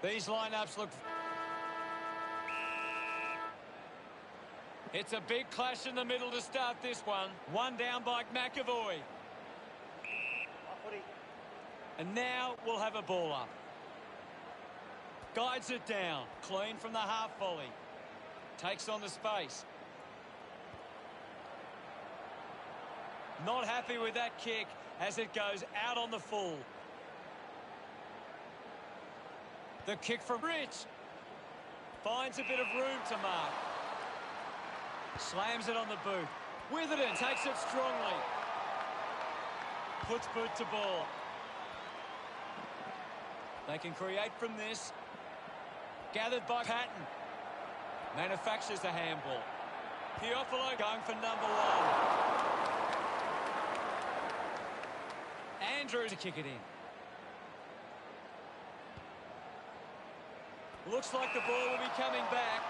These lineups look... It's a big clash in the middle to start this one. One down by McAvoy. And now we'll have a ball up. Guides it down. Clean from the half volley. Takes on the space. Not happy with that kick as it goes out on the full. The kick from Rich. Finds a bit of room to mark. Slams it on the boot. Witherden takes it strongly. Puts boot to ball. They can create from this. Gathered by Patton. Manufactures the handball. Teofilo going for number one. Andrew to kick it in. Looks like the ball will be coming back.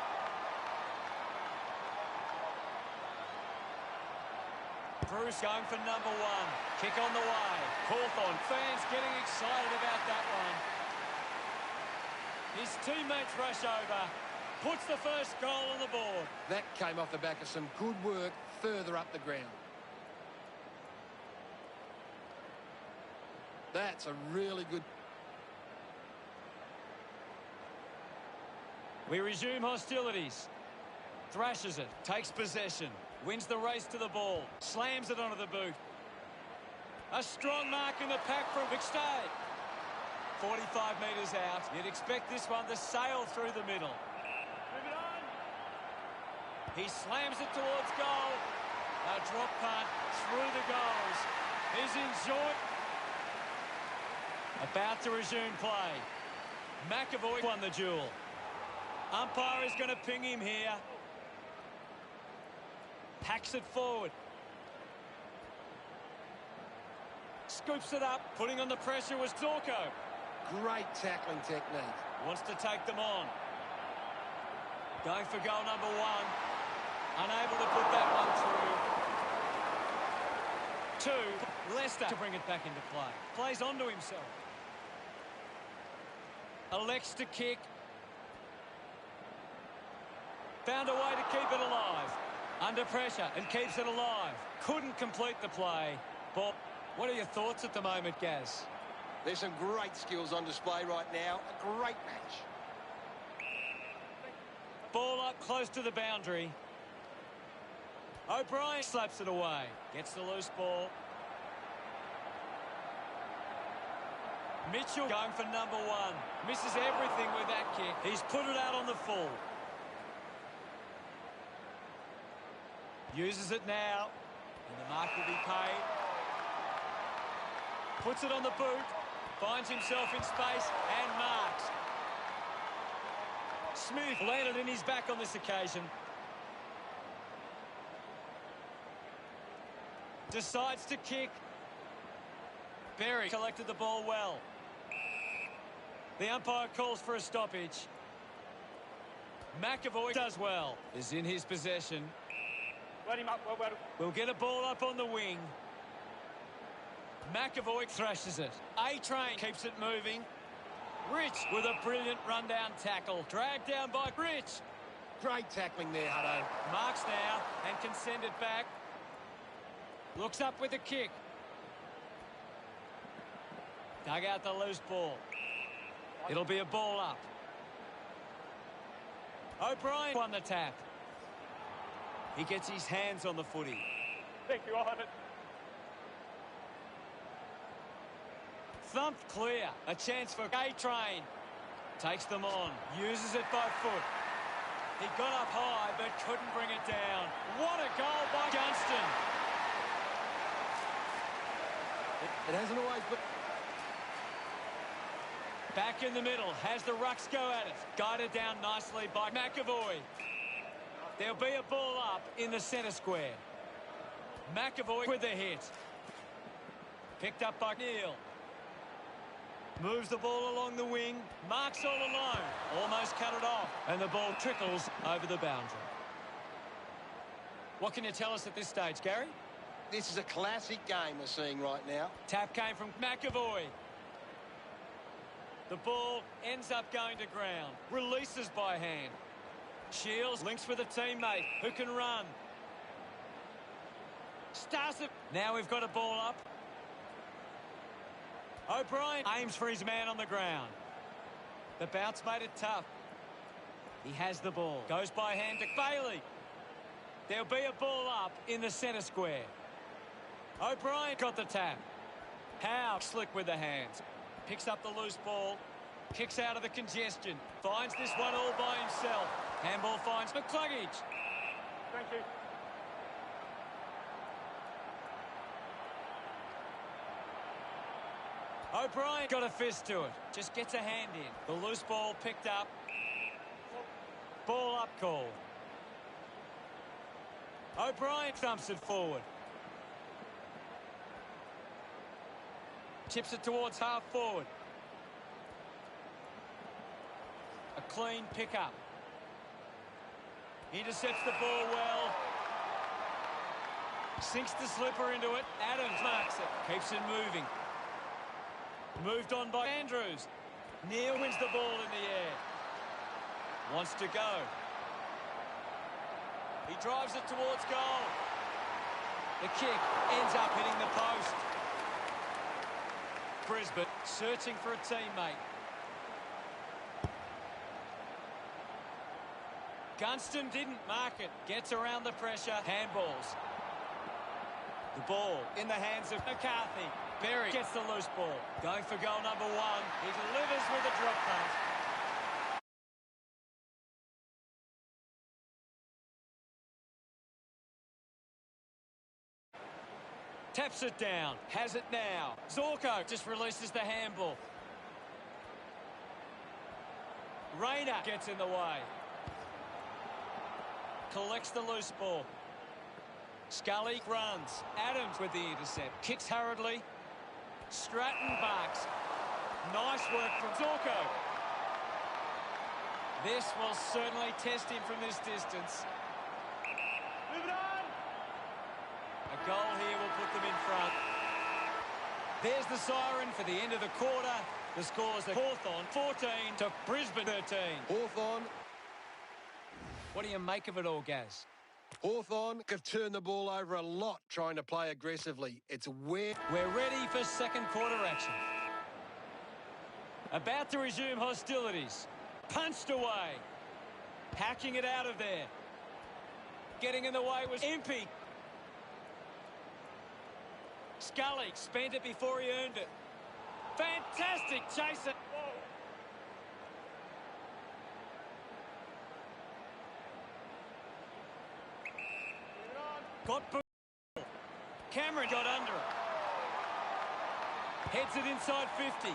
Bruce going for number one. Kick on the way. Hawthorn fans getting excited about that one. His teammates rush over. Puts the first goal on the board. That came off the back of some good work further up the ground. That's a really good... We resume hostilities. Thrashes it. Takes possession. Wins the race to the ball. Slams it onto the boot. A strong mark in the pack from McStay. 45 metres out. You'd expect this one to sail through the middle. Move it on. He slams it towards goal. A drop punt through the goals. He's enjoyed. About to resume play. McAvoy won the duel. Umpire is going to ping him here. Hacks it forward. Scoops it up. Putting on the pressure was Zorko. Great tackling technique. Wants to take them on. Going for goal number one. Unable to put that one through. Two. Leicester to bring it back into play. Plays onto himself. Elects to kick. Found a way to keep it alive. Under pressure and keeps it alive. Couldn't complete the play. Bob, what are your thoughts at the moment, Gaz? There's some great skills on display right now. A great match. Ball up close to the boundary. O'Brien slaps it away. Gets the loose ball. Mitchell going for number one. Misses everything with that kick. He's put it out on the full. Uses it now. And the mark will be paid. Puts it on the boot. Finds himself in space and marks. Smith landed in his back on this occasion. Decides to kick. Berry collected the ball well. The umpire calls for a stoppage. McAvoy does well. Is in his possession. Let him up. Well. We'll get a ball up on the wing. McAvoy thrashes it. A-Train keeps it moving. Rich with a brilliant rundown tackle. Dragged down by Rich. Great tackling there, Hutto. Marks now and can send it back. Looks up with a kick. Dug out the loose ball. It'll be a ball up. O'Brien won the tap. He gets his hands on the footy. Thank you, I'll have it. Thumped clear. A chance for A-Train. Takes them on. Uses it by foot. He got up high but couldn't bring it down. What a goal by Gunston. It hasn't always been... Back in the middle. Has the Rucks go at it. Guided down nicely by McAvoy. There'll be a ball up in the centre square. McAvoy with the hit. Picked up by Neal. Moves the ball along the wing. Marks all alone. Almost cut it off. And the ball trickles over the boundary. What can you tell us at this stage, Gary? This is a classic game we're seeing right now. Tap came from McAvoy. The ball ends up going to ground. Releases by hand. Shields links with a teammate who can run. Starts it. Now we've got a ball up. O'Brien aims for his man on the ground. The bounce made it tough. He has the ball. Goes by hand to Bailey. There'll be a ball up in the centre square. O'Brien got the tap. Howe slick with the hands. Picks up the loose ball. Kicks out of the congestion. Finds this one all by himself. Handball finds McCluggage. Thank you. O'Brien got a fist to it. Just gets a hand in. The loose ball picked up. Ball up call. O'Brien thumps it forward. Chips it towards half forward. A clean pick up. Intercepts the ball well. Sinks the slipper into it. Adams marks it. Keeps it moving. Moved on by Andrews. Neal wins the ball in the air. Wants to go. He drives it towards goal. The kick ends up hitting the post. Brisbane searching for a teammate. Gunston didn't mark it. Gets around the pressure. Handballs. The ball in the hands of McCarthy. Berry gets the loose ball. Going for goal number one. He delivers with a drop punt. Taps it down. Has it now. Zorko just releases the handball. Rayner gets in the way. Collects the loose ball. Scully runs. Adams with the intercept. Kicks hurriedly. Stratton barks. Nice work from Zorko. This will certainly test him from this distance. Move it on! A goal here will put them in front. There's the siren for the end of the quarter. The score's a Hawthorn 14 to Brisbane 13. Hawthorn. What do you make of it all, Gaz? Hawthorn have turned the ball over a lot trying to play aggressively. It's where... We're ready for second quarter action. About to resume hostilities. Punched away. Hacking it out of there. Getting in the way was Impey. Scully spent it before he earned it. Fantastic chase it. Got boot. Cameron got under it. Heads it inside 50.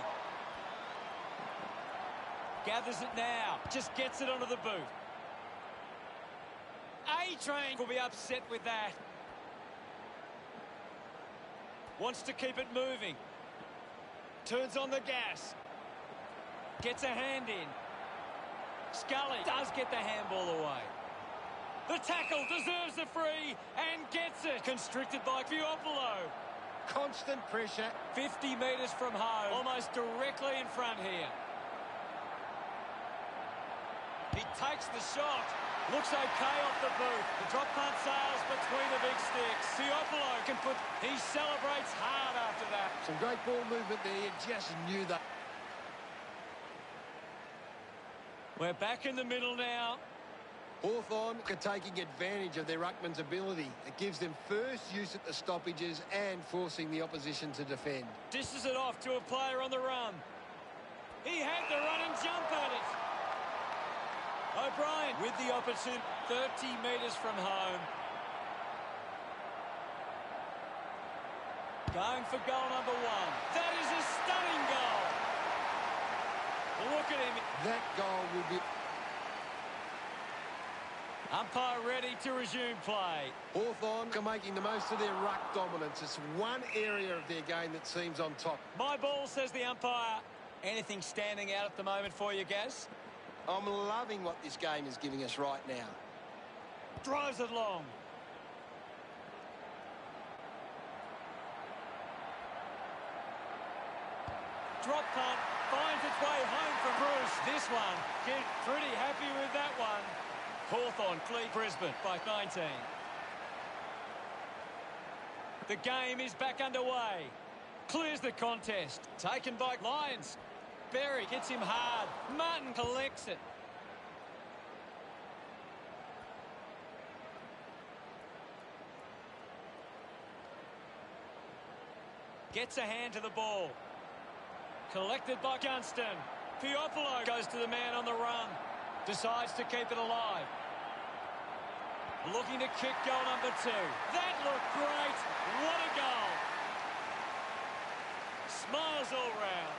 Gathers it now. Just gets it onto the boot. A-Train will be upset with that. Wants to keep it moving. Turns on the gas. Gets a hand in. Scully does get the handball away. The tackle deserves the free and gets it. Constricted by Fiopolo. Constant pressure. 50 metres from home. Almost directly in front here. He takes the shot. Looks okay off the boot. The drop punt sails between the big sticks. Fiopolo can put... He celebrates hard after that. Some great ball movement there. You just knew that. We're back in the middle now. Hawthorn are taking advantage of their ruckman's ability. It gives them first use at the stoppages and forcing the opposition to defend. Dishes it off to a player on the run. He had to run and jump at it. O'Brien with the opportunity. 30 metres from home. Going for goal number one. That is a stunning goal. Look at him. That goal will be... Umpire ready to resume play. Hawthorn are making the most of their ruck dominance. It's one area of their game that seems on top. My ball, says the umpire. Anything standing out at the moment for you, Gaz? I'm loving what this game is giving us right now. Drives it long. Drop punt. finds its way home from Bruce. This one, get pretty happy with that one. Hawthorn lead Brisbane by 19. The game is back underway. Clears the contest. Taken by Lions. Berry hits him hard. Martin collects it. Gets a hand to the ball. Collected by Gunston. Piopolo goes to the man on the run. Decides to keep it alive. Looking to kick goal number 2. That looked great. What a goal. Smiles all round.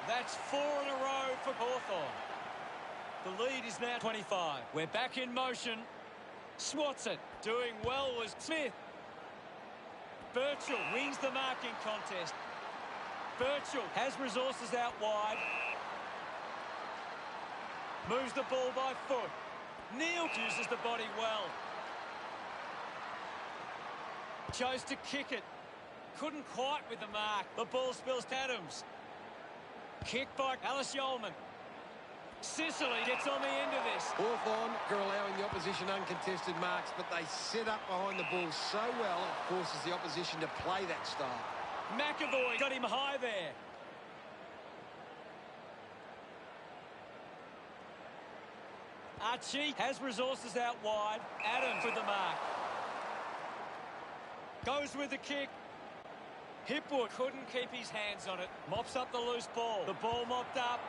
That's 4 in a row for Hawthorn. The lead is now 25. We're back in motion. Swats it. Doing well was Smith. Birchall wins the marking contest. Birchall has resources out wide. Moves the ball by foot. Neal uses the body well. Chose to kick it. Couldn't quite with the mark. The ball spills to Adams. Kick by Alice Yeoman. Sicily gets on the end of this. Hawthorn are allowing the opposition uncontested marks, but they set up behind the ball so well it forces the opposition to play that style. McAvoy got him high there. Archie has resources out wide. Adams with the mark. Goes with the kick. Hipwood couldn't keep his hands on it. Mops up the loose ball. The ball mopped up.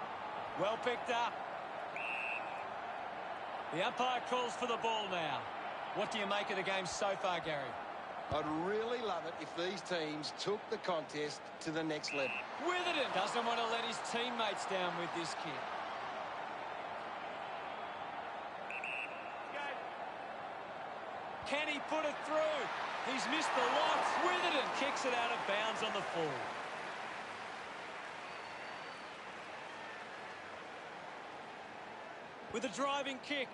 Well picked up. The umpire calls for the ball now. What do you make of the game so far, Gary? I'd really love it if these teams took the contest to the next level. Witherden doesn't want to let his teammates down with this kick. Can he put it through? He's missed the lot. Witherden kicks it out of bounds on the full. With a driving kick.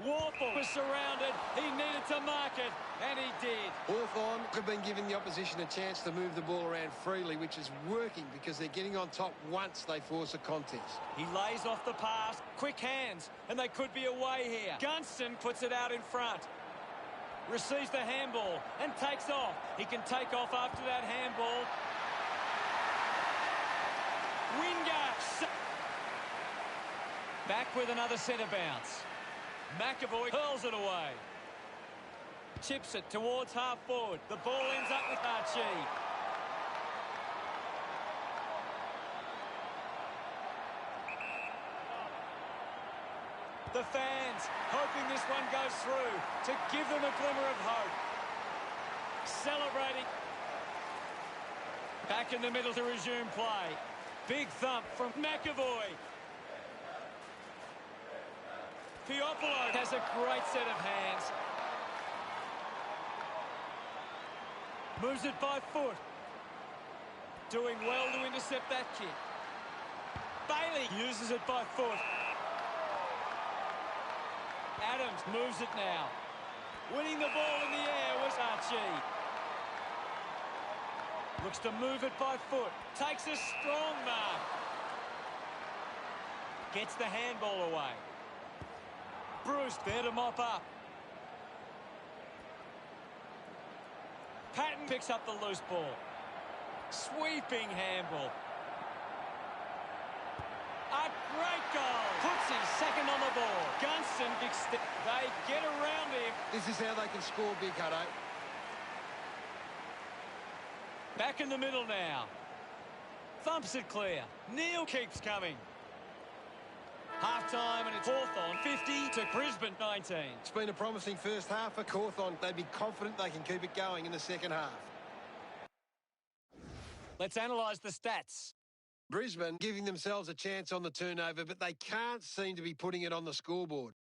Warple was surrounded. He needed to mark it, and he did. Hawthorn have been giving the opposition a chance to move the ball around freely, which is working because they're getting on top once they force a contest. He lays off the pass. Quick hands, and they could be away here. Gunston puts it out in front. Receives the handball and takes off. He can take off after that handball. Wingard. Back with another centre bounce. McAvoy hurls it away. Chips it towards half forward. The ball ends up with Archie. The fans hoping this one goes through to give them a glimmer of hope. Celebrating. Back in the middle to resume play. Big thump from McAvoy. Piopolo has a great set of hands. Moves it by foot. Doing well to intercept that kick. Bailey uses it by foot. Adams moves it now. Winning the ball in the air was Archie. Looks to move it by foot. Takes a strong mark. Gets the handball away. Bruce there to mop up. Patton picks up the loose ball. Sweeping handball. A great goal. Puts his second on the ball. Gunston, they get around him. This is how they can score big, Hutto. Back in the middle now. Thumps it clear. Neal keeps coming. Half-time and it's Hawthorn 50 to Brisbane 19. It's been a promising first half for Hawthorn. They'd be confident they can keep it going in the second half. Let's analyse the stats. Brisbane giving themselves a chance on the turnover, but they can't seem to be putting it on the scoreboard.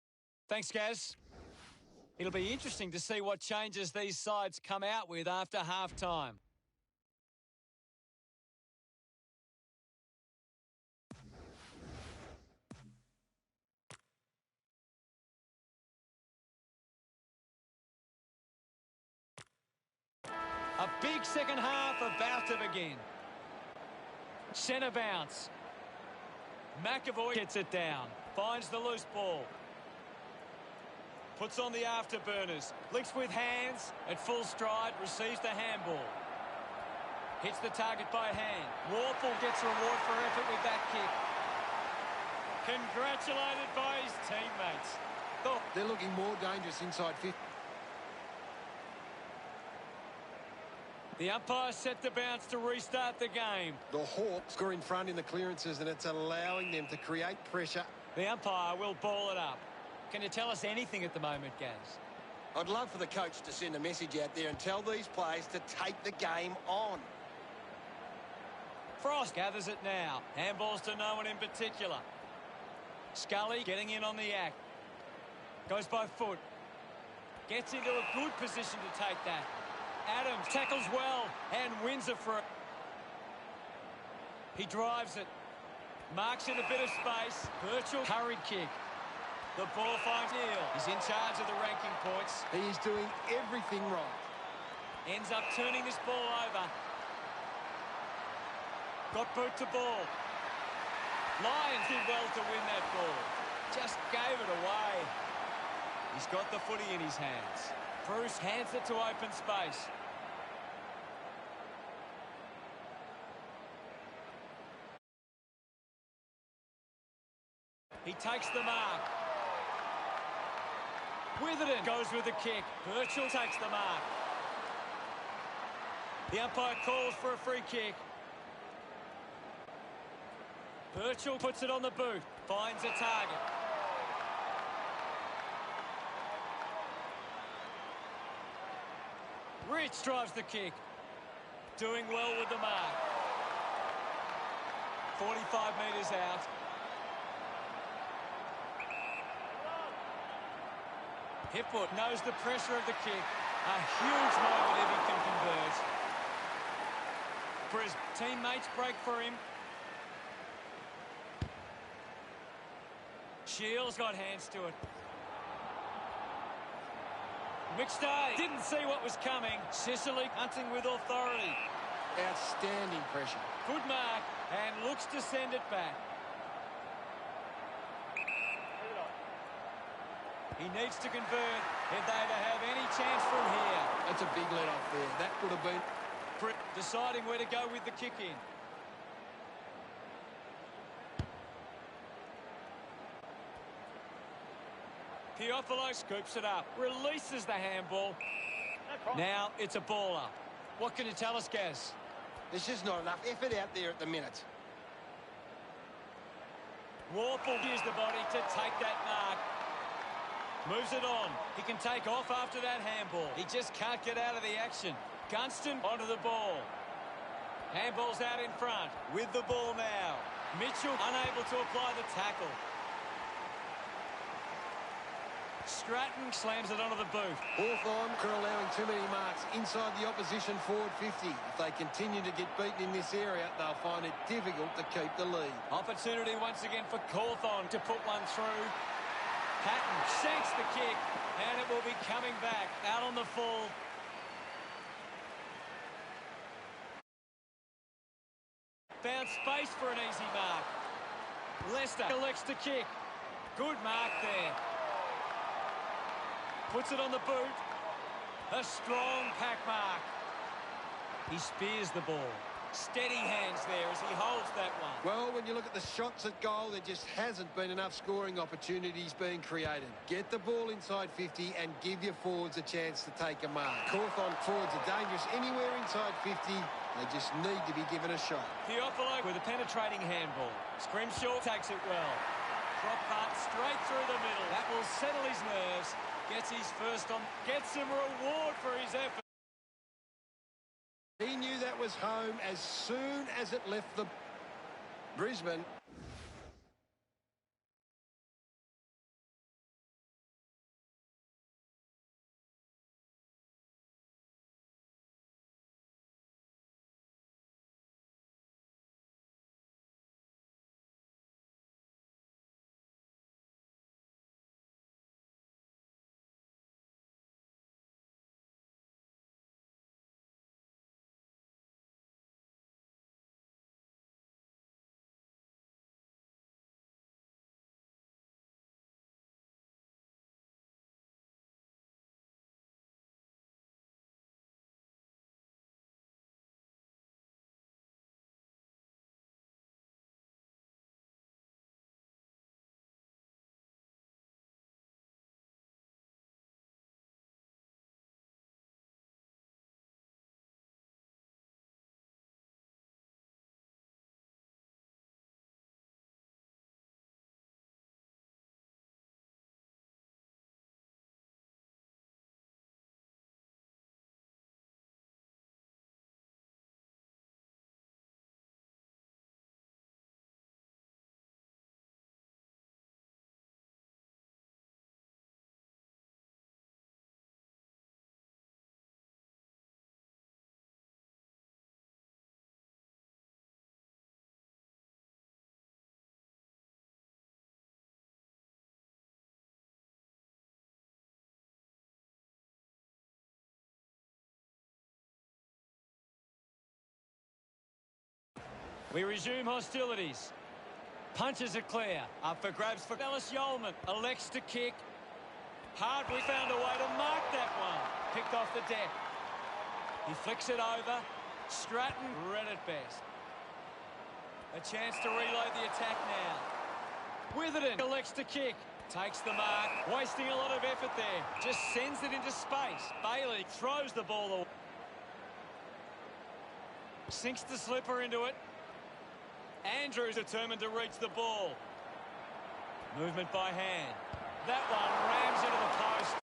Thanks, Gaz. It'll be interesting to see what changes these sides come out with after half-time. A big second half about to begin. Centre bounce. McAvoy gets it down. Finds the loose ball. Puts on the afterburners. Licks with hands. At full stride. Receives the handball. Hits the target by hand. Warple gets reward for effort with that kick. Congratulated by his teammates. Oh. They're looking more dangerous inside 50. The umpire set the bounce to restart the game. The Hawks are in front in the clearances, and it's allowing them to create pressure. The umpire will ball it up. Can you tell us anything at the moment, Gaz? I'd love for the coach to send a message out there and tell these players to take the game on. Frost gathers it now. Handballs to no one in particular. Scully getting in on the act. Goes by foot. Gets into a good position to take that. Adams tackles well and wins it for it. He drives it. Marks in a bit of space. Virtual hurried kick. The ball finds Neal. He's in charge of the ranking points. He is doing everything right. Ends up turning this ball over. Got boot to ball. Lions did well to win that ball. Just gave it away. He's got the footy in his hands. Bruce hands it to open space. He takes the mark. Witherden goes with the kick. Birchall takes the mark. The umpire calls for a free kick. Birchall puts it on the boot. Finds a target. Rich drives the kick. Doing well with the mark. 45 metres out. Hipwood knows the pressure of the kick. A huge moment if he can convert. For his teammates break for him. Shields got hands to it. McStay didn't see what was coming. Sicily hunting with authority. Outstanding pressure. Good mark and looks to send it back. He needs to convert if they to have any chance from here. That's a big let off there. That would have been... Deciding where to go with the kick in. Teofilo scoops it up. Releases the handball. Now it's a ball up. What can you tell us, Gaz? There's just not enough effort out there at the minute. Warple gives the body to take that mark. Moves it on. He can take off after that handball. He just can't get out of the action. Gunston onto the ball. Handball's out in front. With the ball now. Mitchell unable to apply the tackle. Stratton slams it onto the boot. Hawthorn are allowing too many marks inside the opposition forward 50. If they continue to get beaten in this area, they'll find it difficult to keep the lead. Opportunity once again for Cawthon to put one through. Patton shanks the kick, and it will be coming back out on the full. Found space for an easy mark. Leicester elects to kick. Good mark there. Puts it on the boot. A strong pack mark. He spears the ball. Steady hands there as he holds that one. Well, when you look at the shots at goal, there just hasn't been enough scoring opportunities being created. Get the ball inside 50 and give your forwards a chance to take a mark. Cawthon forwards are dangerous anywhere inside 50. They just need to be given a shot. Teofilo with a penetrating handball. Scrimshaw takes it well. Drop punt straight through the middle. That will settle his nerves. Gets his first on. Gets some reward for his effort. He knew that was home as soon as it left the Brisbane. We resume hostilities. Punches it clear. Up for grabs for Ellis Yeoman. Elects to kick. Hardwick found a way to mark that one. Picked off the deck. He flicks it over. Stratton read it best. A chance to reload the attack now. Witherden elects to kick. Takes the mark. Wasting a lot of effort there. Just sends it into space. Bailey throws the ball away. Sinks the slipper into it. Andrews determined to reach the ball. Movement by hand. That one rams into the post.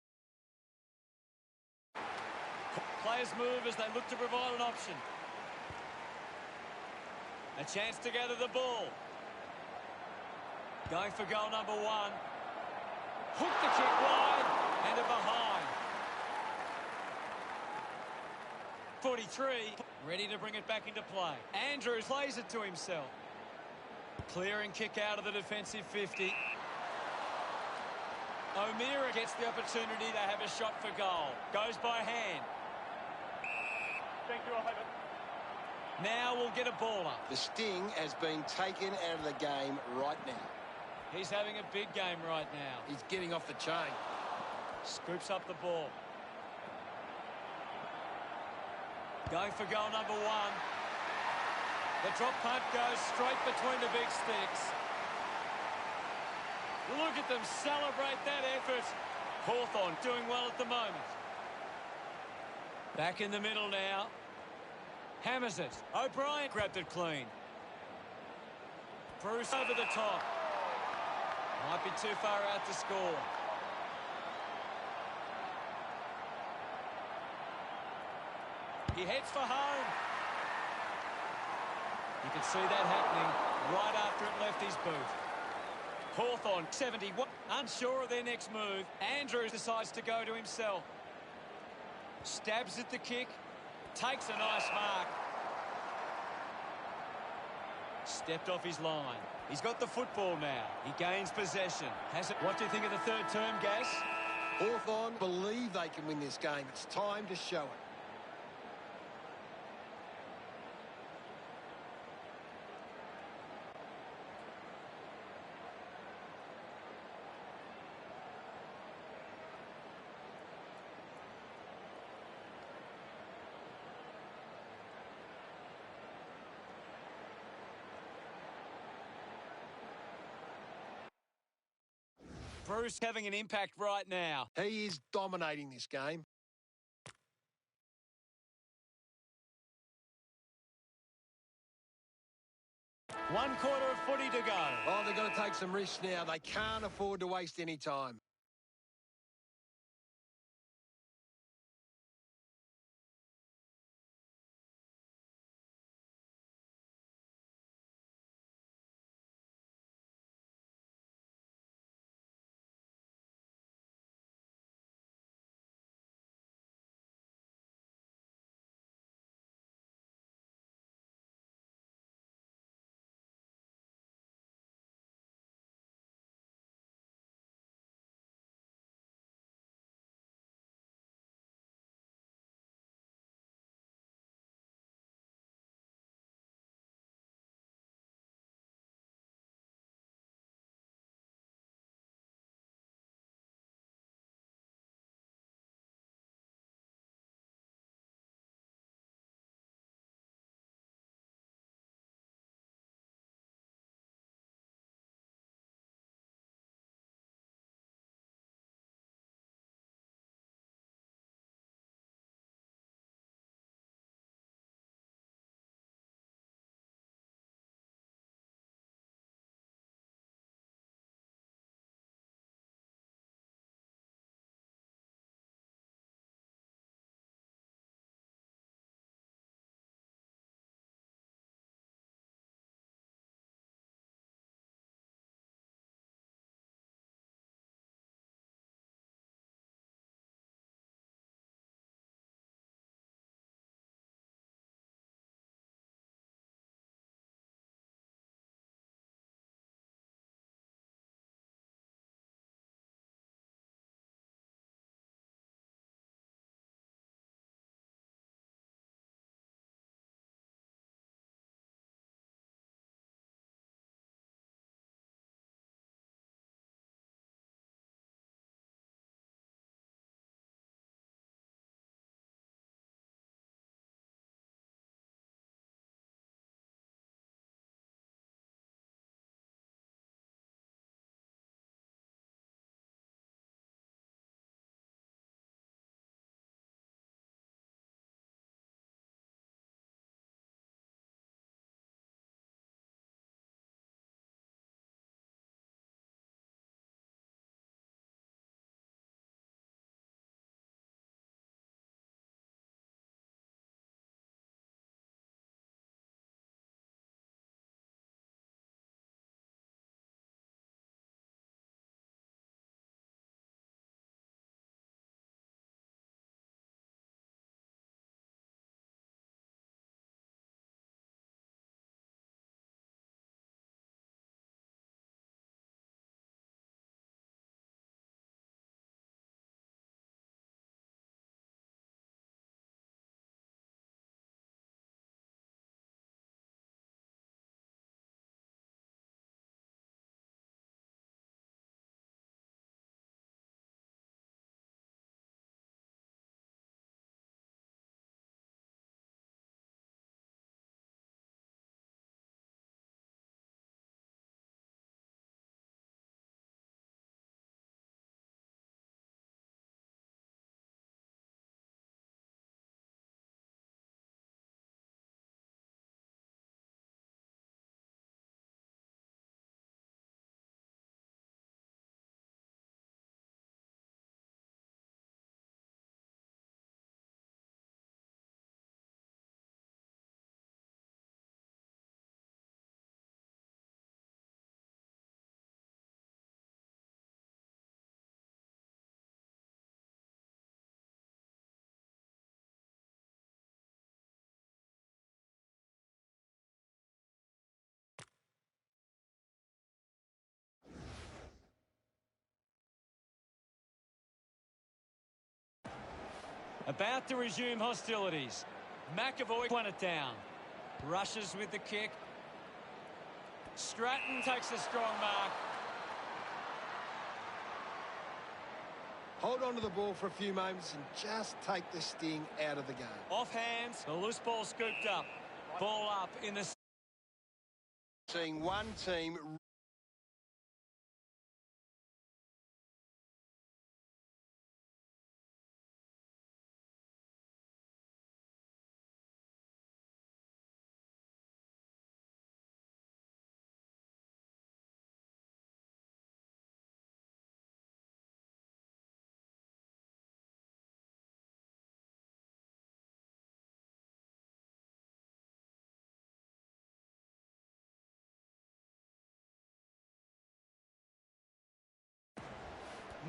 Players move as they look to provide an option. A chance to gather the ball. Going for goal number one. Hook the kick wide and a behind. 43, ready to bring it back into play. Andrews plays it to himself. Clearing kick out of the defensive 50. O'Meara gets the opportunity to have a shot for goal. Goes by hand. Thank you, I'll have it. Now we'll get a ball up. The sting has been taken out of the game right now. He's having a big game right now. He's getting off the chain. Scoops up the ball. Going for goal number one. The drop punt goes straight between the big sticks. Look at them celebrate that effort. Hawthorn doing well at the moment. Back in the middle now. Hammers it. O'Brien grabbed it clean. Bruce over the top. Might be too far out to score. He heads for home. You can see that happening right after it left his boot. Hawthorn, 71. Unsure of their next move. Andrews decides to go to himself. Stabs at the kick. Takes a nice mark. Stepped off his line. He's got the football now. He gains possession. Has it? What do you think of the third term, Gas? Hawthorn believe they can win this game. It's time to show it. Bruce having an impact right now. He is dominating this game. One quarter of footy to go. Oh, they've got to take some risks now. They can't afford to waste any time. About to resume hostilities. McAvoy won it down. Rushes with the kick. Stratton takes a strong mark. Hold on to the ball for a few moments and just take the sting out of the game. Off hands, the loose ball scooped up. Ball up in the... Seeing one team...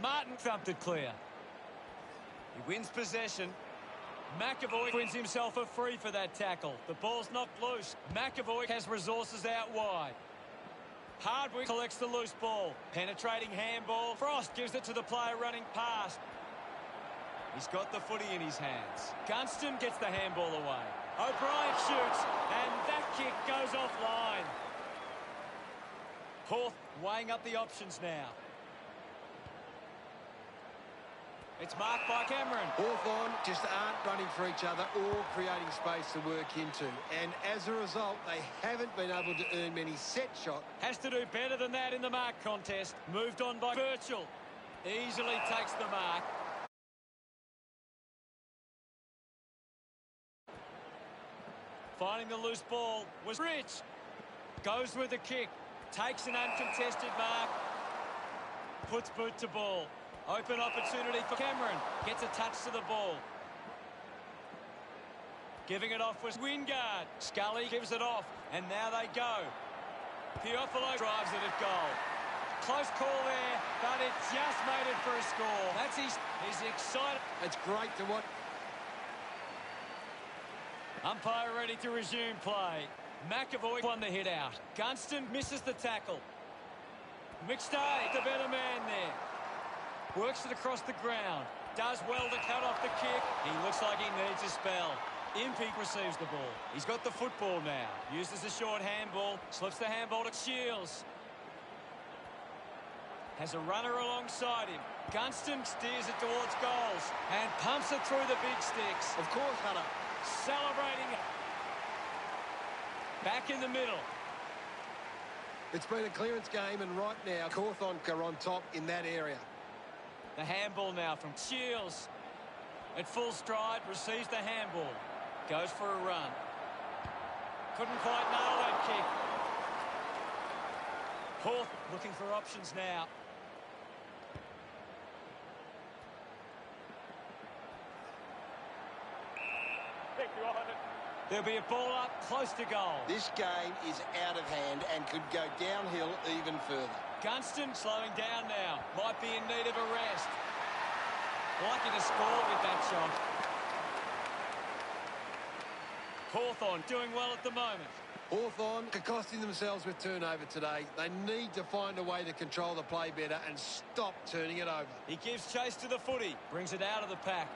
Martin thumped it clear. He wins possession. McAvoy wins himself a free for that tackle. The ball's knocked loose. McAvoy has resources out wide. Hardwick collects the loose ball. Penetrating handball. Frost gives it to the player running past. He's got the footy in his hands. Gunston gets the handball away. O'Brien shoots, and that kick goes offline. Hawth weighing up the options now. It's marked by Cameron. Hawthorn just aren't running for each other or creating space to work into. And as a result, they haven't been able to earn many set shots. Has to do better than that in the mark contest. Moved on by Birchall. Easily takes the mark. Finding the loose ball was Rich. Goes with the kick. Takes an uncontested mark. Puts boot to ball. Open opportunity for Cameron. Gets a touch to the ball. Giving it off was Wingard. Scully gives it off. And now they go. Teofilo drives it at goal. Close call there, but it just made it for a score. That's he's excited. It's great to watch. Umpire ready to resume play. McAvoy won the hit out. Gunston misses the tackle. McStay, the better man there. Works it across the ground. Does well to cut off the kick. He looks like he needs a spell. Impey receives the ball. He's got the football now. Uses a short handball. Slips the handball to Shields. Has a runner alongside him. Gunston steers it towards goals. And pumps it through the big sticks. Of course, Hunter. Celebrating it. Back in the middle. It's been a clearance game, and right now, Cawthon are on top in that area. The handball now from Shields. At full stride, receives the handball. Goes for a run. Couldn't quite nail that kick. Hawth looking for options now. There'll be a ball up close to goal. This game is out of hand and could go downhill even further. Gunston slowing down now. Might be in need of a rest. Lucky to score with that shot. Hawthorn doing well at the moment. Hawthorn are costing themselves with turnover today. They need to find a way to control the play better and stop turning it over. He gives chase to the footy. Brings it out of the pack.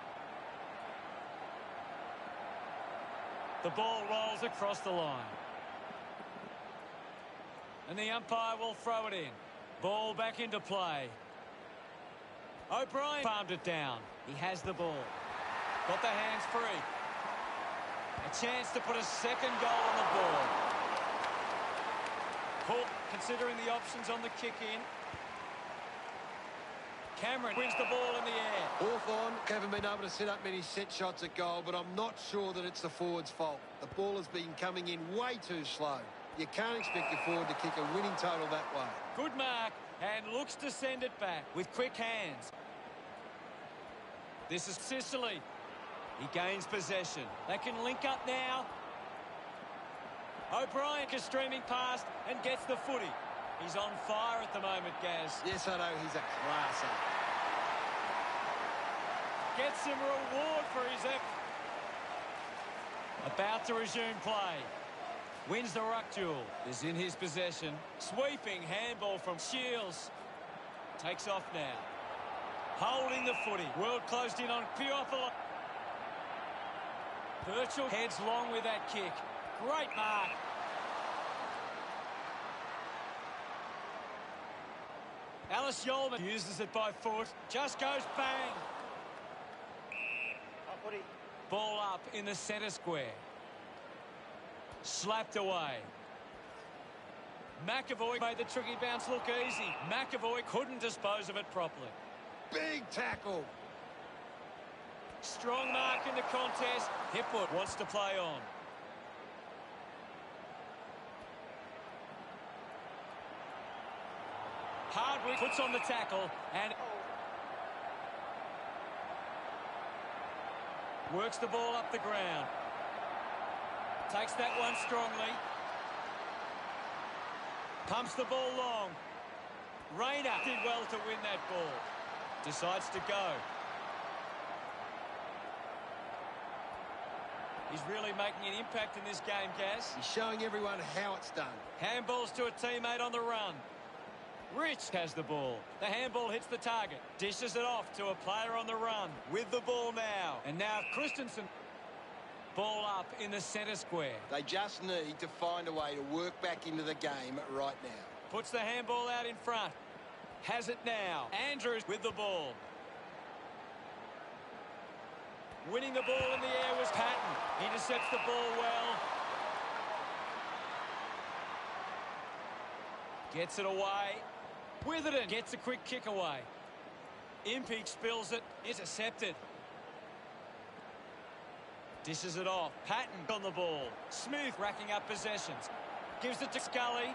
The ball rolls across the line. And the umpire will throw it in. Ball back into play. O'Brien farmed it down. He has the ball. Got the hands free. A chance to put a second goal on the board. Hook considering the options on the kick in. Cameron wins the ball in the air. Hawthorn haven't been able to set up many set shots at goal, but I'm not sure that it's the forward's fault. The ball has been coming in way too slow. You can't expect your forward to kick a winning total that way. Good mark, and looks to send it back with quick hands. This is Sicily. He gains possession. They can link up now. O'Brien is streaming past and gets the footy. He's on fire at the moment, Gaz. Yes, I know. He's a class act. Gets some reward for his effort. About to resume play. Wins the ruck duel. Is in his possession. Sweeping handball from Shields. Takes off now. Holding the footy. World closed in on Teofilo. Birchall heads long with that kick. Great mark. Alice Yeoman uses it by foot. Just goes bang. Ball up in the centre square. Slapped away. McAvoy made the tricky bounce look easy. McAvoy couldn't dispose of it properly. Big tackle. Strong mark in the contest. Hipwood wants to play on. Hardwick puts on the tackle and works the ball up the ground. Takes that one strongly. Pumps the ball long. Rayner did well to win that ball. Decides to go. He's really making an impact in this game, Gaz. He's showing everyone how it's done. Handballs to a teammate on the run. Rich has the ball. The handball hits the target. Dishes it off to a player on the run. With the ball now. And now Christensen. Ball up in the centre square. They just need to find a way to work back into the game right now. Puts the handball out in front. Has it now. Andrews with the ball. Winning the ball in the air was Patton. He intercepts the ball well. Gets it away. Witherden gets a quick kick away. Impey spills it. Intercepted. Dishes it off. Patton on the ball. Smith racking up possessions. Gives it to Scully.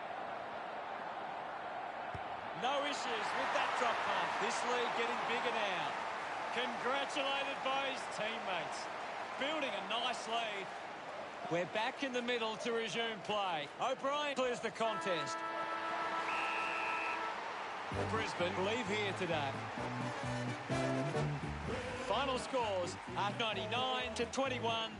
No issues with that drop punt. This lead getting bigger now. Congratulated by his teammates. Building a nice lead. We're back in the middle to resume play. O'Brien clears the contest. Brisbane leave here today. Final scores are 99-21.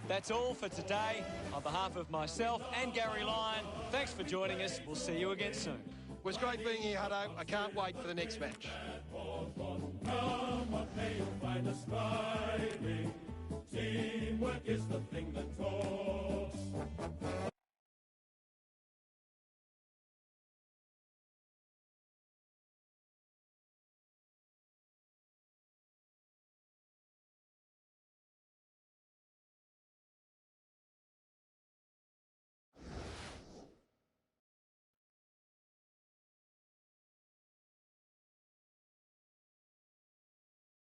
That's all for today. On behalf of myself and Gary Lyon, thanks for joining us. We'll see you again soon. It was great being here, Hutto. I can't wait for the next match. Teamwork is the thing that talks.